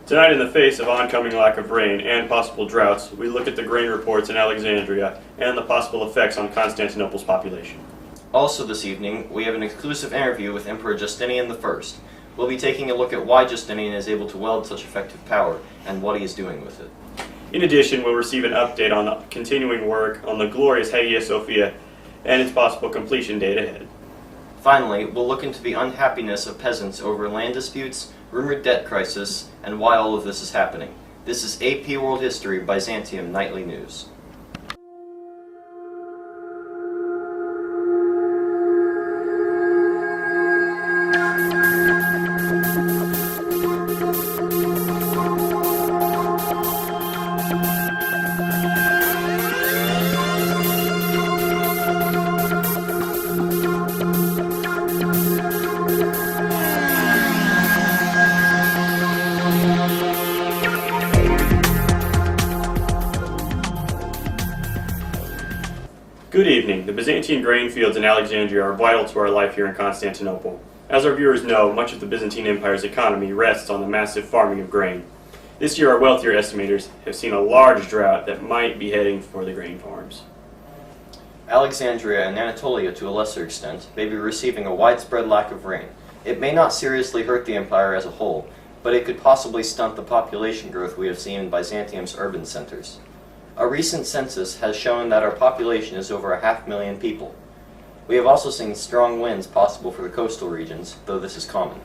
Tonight, in the face of oncoming lack of rain and possible droughts, we look at the grain reports in Alexandria and the possible effects on Constantinople's population. Also this evening, we have an exclusive interview with Emperor Justinian I. We'll be taking a look at why Justinian is able to wield such effective power and what he is doing with it. In addition, we'll receive an update on the continuing work on the glorious Hagia Sophia and its possible completion date ahead. Finally, we'll look into the unhappiness of peasants over land disputes, rumored debt crisis, and why all of this is happening. This is AP World History Byzantium Nightly News. Good evening. The Byzantine grain fields in Alexandria are vital to our life here in Constantinople. As our viewers know, much of the Byzantine Empire's economy rests on the massive farming of grain. This year, our wealthier estimators have seen a large drought that might be heading for the grain farms. Alexandria and Anatolia, to a lesser extent, may be receiving a widespread lack of rain. It may not seriously hurt the empire as a whole, but it could possibly stunt the population growth we have seen in Byzantium's urban centers. A recent census has shown that our population is over 500,000 people. We have also seen strong winds possible for the coastal regions, though this is common.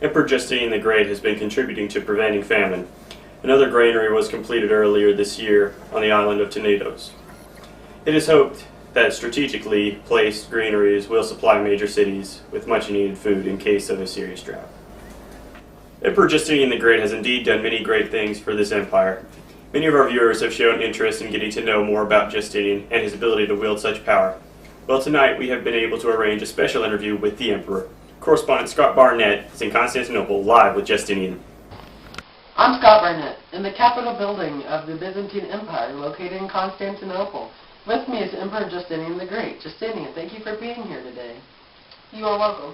Emperor Justinian the Great has been contributing to preventing famine. Another granary was completed earlier this year on the island of Titus. It is hoped that strategically placed granaries will supply major cities with much needed food in case of a serious drought. Emperor Justinian the Great has indeed done many great things for this empire. Many of our viewers have shown interest in getting to know more about Justinian and his ability to wield such power. Well, tonight we have been able to arrange a special interview with the Emperor. Correspondent Scott Barnett is in Constantinople live with Justinian. I'm Scott Barnett, in the Capitol building of the Byzantine Empire located in Constantinople. With me is Emperor Justinian the Great. Justinian, thank you for being here today. You are welcome.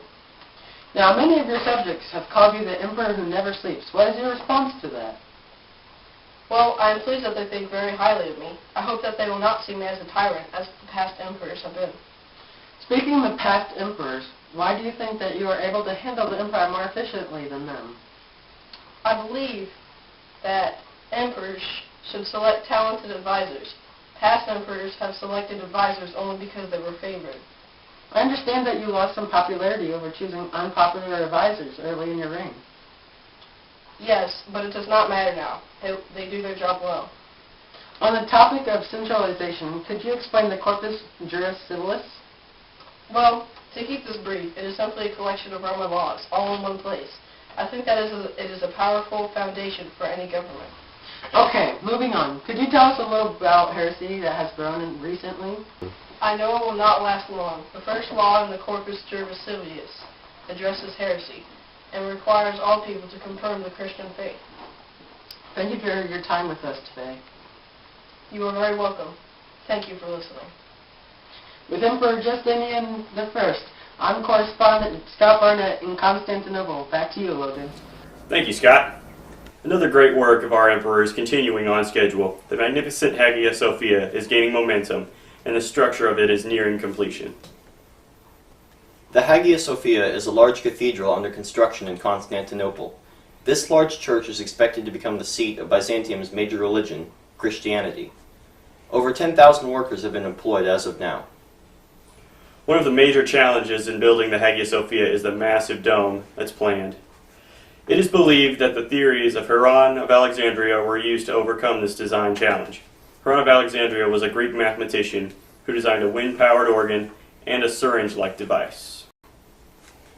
Now, many of your subjects have called you the Emperor who never sleeps. What is your response to that? Well, I am pleased that they think very highly of me. I hope that they will not see me as a tyrant, as the past emperors have been. Speaking of past emperors, why do you think that you are able to handle the empire more efficiently than them? I believe that emperors should select talented advisors. Past emperors have selected advisors only because they were favored. I understand that you lost some popularity over choosing unpopular advisors early in your reign. Yes, but it does not matter now. They do their job well. On the topic of centralization, could you explain the corpus juris civilis? Well, to keep this brief, it is simply a collection of Roman laws, all in one place. I think that it is a powerful foundation for any government. Okay, moving on. Could you tell us a little about heresy that has grown in recently? I know it will not last long. The first law in the corpus juris civilis addresses heresy and requires all people to confirm the Christian faith. Thank you for your time with us today. You are very welcome. Thank you for listening. With Emperor Justinian I, I'm correspondent Scott Barnett in Constantinople. Back to you, Logan. Thank you, Scott. Another great work of our emperor is continuing on schedule. The magnificent Hagia Sophia is gaining momentum, and the structure of it is nearing completion. The Hagia Sophia is a large cathedral under construction in Constantinople. This large church is expected to become the seat of Byzantium's major religion, Christianity. Over 10,000 workers have been employed as of now. One of the major challenges in building the Hagia Sophia is the massive dome that's planned. It is believed that the theories of Heron of Alexandria were used to overcome this design challenge. Heron of Alexandria was a Greek mathematician who designed a wind-powered organ and a syringe-like device.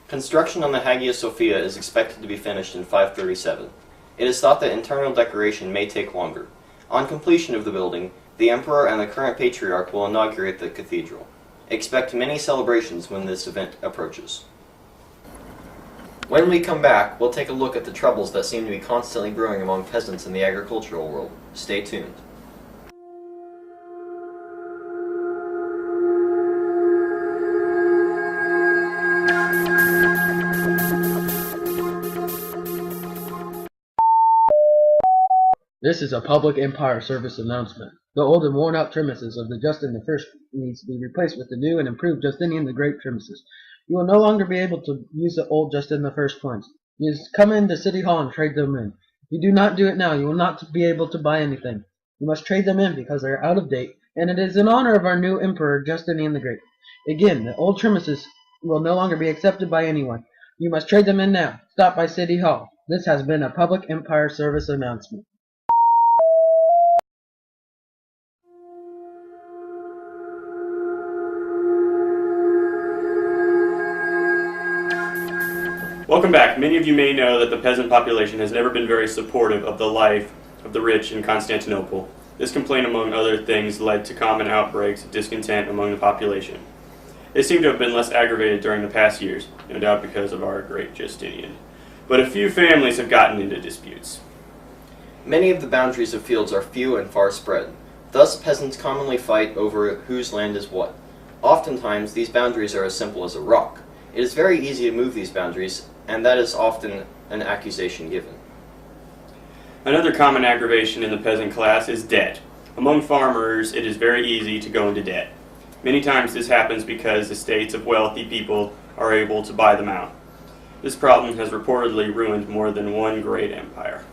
Construction on the Hagia Sophia is expected to be finished in 537. It is thought that internal decoration may take longer. On completion of the building, the Emperor and the current Patriarch will inaugurate the cathedral. Expect many celebrations when this event approaches. When we come back, we'll take a look at the troubles that seem to be constantly brewing among peasants in the agricultural world. Stay tuned. This is a public Empire service announcement. The old and worn-out premises of the Justin I needs to be replaced with the new and improved Justinian the Great premises. You will no longer be able to use the old Justin I coins. You just come into City Hall and trade them in. If you do not do it now, you will not be able to buy anything. You must trade them in because they are out of date, and it is in honor of our new Emperor Justinian the Great. Again, the old premises will no longer be accepted by anyone. You must trade them in now. Stop by City Hall. This has been a public Empire service announcement. Welcome back. Many of you may know that the peasant population has never been very supportive of the life of the rich in Constantinople. This complaint, among other things, led to common outbreaks of discontent among the population. They seem to have been less aggravated during the past years, no doubt because of our great Justinian. But a few families have gotten into disputes. Many of the boundaries of fields are few and far spread. Thus, peasants commonly fight over whose land is what. Oftentimes, these boundaries are as simple as a rock. It is very easy to move these boundaries, and that is often an accusation given. Another common aggravation in the peasant class is debt. Among farmers, it is very easy to go into debt. Many times this happens because estates of wealthy people are able to buy them out. This problem has reportedly ruined more than one great empire.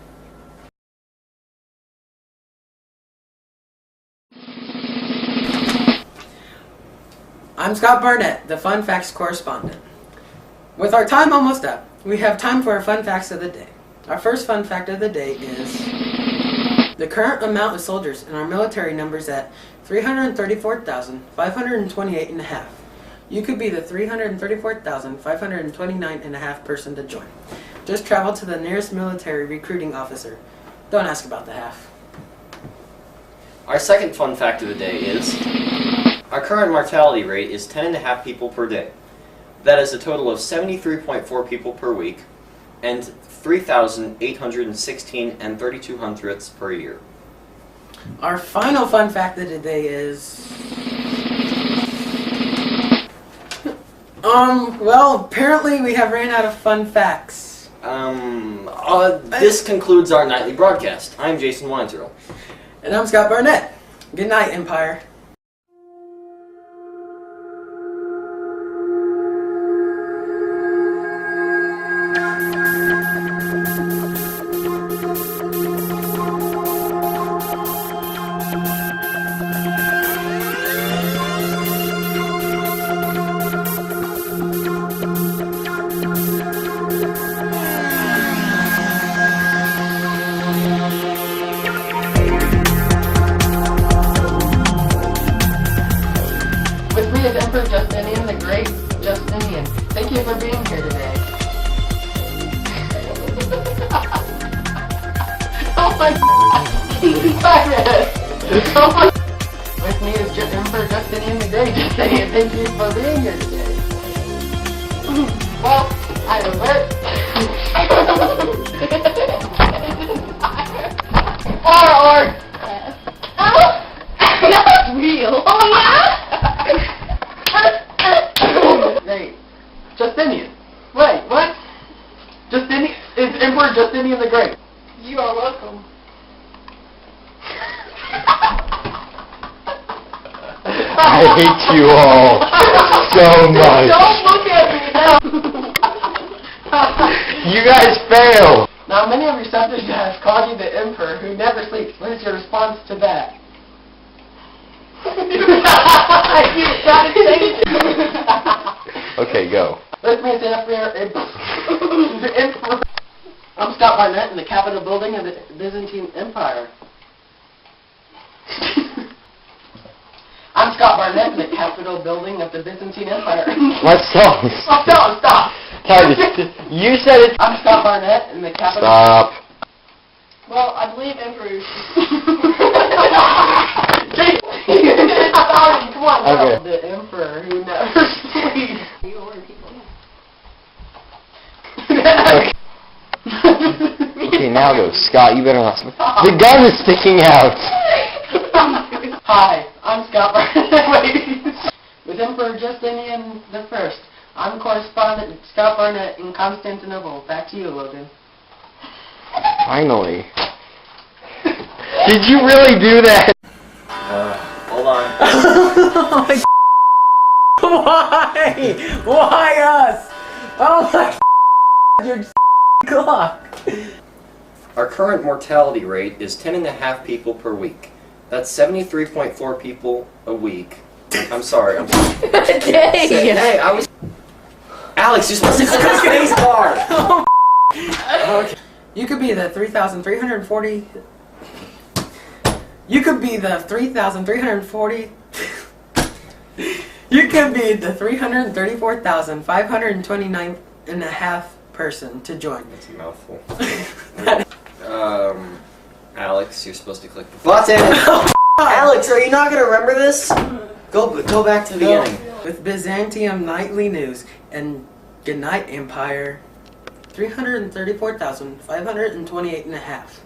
I'm Scott Barnett, the Fun Facts correspondent. With our time almost up, we have time for our fun facts of the day. Our first fun fact of the day is the current amount of soldiers in our military numbers at 334,528 and a half. You could be the 334,529 and a half person to join. Just travel to the nearest military recruiting officer. Don't ask about the half. Our second fun fact of the day is our current mortality rate is 10.5 people per day. That is a total of 73.4 people per week and 3,816 and 32 hundredths per year. Our final fun fact of the day is well, apparently we have ran out of fun facts. This concludes our nightly broadcast. I'm Jason Weinzierl. And I'm Scott Barnett. Good night, Empire. Emperor Justinian the Great. Justinian, thank you for being here today. Oh my God! With me is Emperor Justinian the Great. Justinian, thank you for being here today. Well, I avert. or. Not real. Oh yeah. Great. Justinian. Wait, what? Justinian is Emperor Justinian the Great. You are welcome. I hate you all so much. Don't look at me now. You guys fail. Now, many of your subjects have called you the Emperor who never sleeps. What is your response to that? You gotta change it. Okay, go. With me is the Emperor. I'm Scott Barnett in the Capitol building of the Byzantine Empire. I'm Scott Barnett in the Capitol building of the Byzantine Empire. Let's stop. Oh, stop! Titus, you said it. I'm Scott Barnett in the Capitol. Stop. Well, I believe emperors. Come on, Okay. The Emperor who never sleeps. You order people. Okay. Okay, now go. Scott, you better not. The gun is sticking out. Hi, I'm Scott Barnett. With Emperor Justinian the First, I'm correspondent Scott Barnett in Constantinople. Back to you, Logan. Finally. Did you really do that? Hold on. Why? Why us? Oh my your clock. Our current mortality rate is 10.5 people per week. That's 73.4 people a week. I'm sorry. Hey, I was... Alex, you're supposed to click the space bar! Okay. You could be the 3,340... You could be the 3,340... You could be the 334,529 and a half person to join. That's a mouthful. Alex, you're supposed to click the button! Alex, are you not gonna remember this? Go back to the beginning. With Byzantium Nightly News and Goodnight Empire, 334,528 and a half.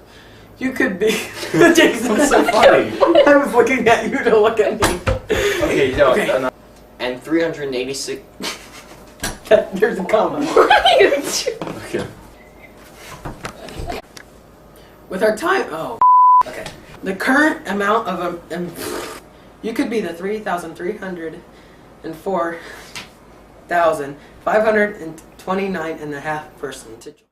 You could be... Jason's so funny. I was looking at you to look at me. Okay, no. Okay. And 386... There's a comma. Okay. With our time... Oh, okay. The current amount of... you could be the 3,304,529 and a half person to join.